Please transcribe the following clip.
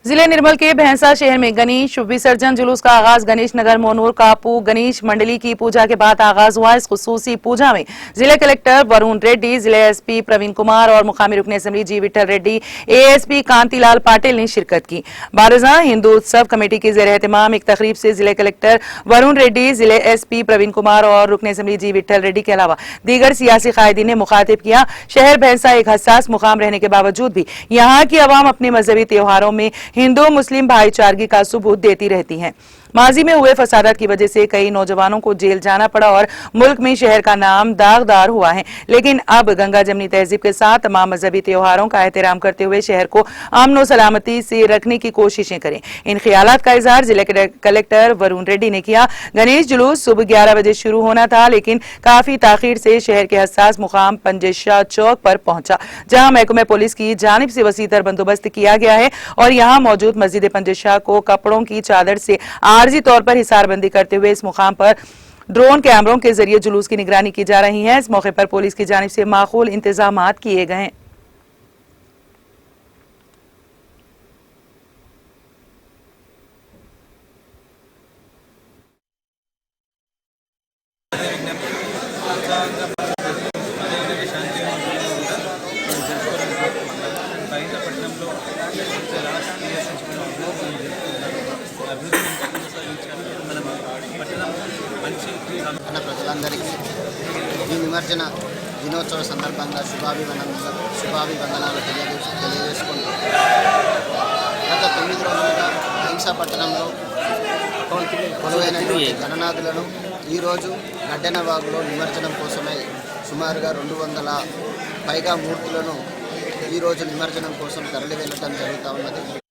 जिले निर्मल के भैंसा शहर में गणेश विसर्जन जुलूस का आगाज गणेश नगर मोनूर कापू गणेश मंडली की पूजा के बाद आगाज हुआ। इस खुसूसी पूजा में जिले कलेक्टर वरुण रेड्डी, जिले एसपी प्रवीण कुमार और मुकामी रुकन असेंबली जी विठल रेड्डी, एएसपी कांतिलाल पाटिल ने शिरकत की। बारजा हिंदू उत्सव कमेटी के जेर एहतमाम एक तकरीब से जिले कलेक्टर वरुण रेड्डी, जिले एसपी प्रवीण कुमार और रुकन असेंबली जी विठल रेड्डी के अलावा दीगर सियासी कायदीन ने मुखातिब किया। शहर भैंसा एक हसास मुकाम रहने के बावजूद भी यहाँ की आवाम अपने मजहबी त्योहारों में हिंदू मुस्लिम भाईचारगी का सबूत देती रहती हैं। माजी में हुए फसादात की वजह से कई नौजवानों को जेल जाना पड़ा और मुल्क में शहर का नाम दागदार हुआ है, लेकिन अब गंगा जमनी तहजीब के साथ तमाम मजहबी त्योहारों का एहतराम करते हुए शहर को अमन और सलामती से रखने की कोशिशें करें। इन ख्यालात का इजहार जिले कलेक्टर वरुण रेड्डी ने किया। गणेश जुलूस सुबह 11 बजे शुरू होना था, लेकिन काफी ताखीर से शहर के हसास मुकाम पंजेशाह चौक पर पहुंचा, जहां महकमे पुलिस की जानिब से वसीतर बंदोबस्त किया गया है और यहां मौजूद मस्जिद पंजेशाह को कपड़ों की चादर से आर्जी तौर पर हिसारबंदी करते हुए इस मुकाम पर ड्रोन कैमरों के जरिए जुलूस की निगरानी की जा रही है। इस मौके पर पुलिस की जानिब से माकूल इंतजामात किए गए हैं। ప్రజలందరికీ ఈ నిమజ్జన దినోత్సవ సందర్భంగా శుభాభివందనాలు తెలియజేసుకుంటూ గత 9 రోజులుగా అహింసా పట్టణంలో కొలువైనటువంటి గణనాథులను ఈరోజు గడ్డెనవాగులో నిమజ్జనం కోసమై సుమారుగా 200 పైగా మూర్తులను ఈరోజు నిమజ్జనం కోసం తరలి వెళ్ళడం జరుగుతూ ఉన్నది।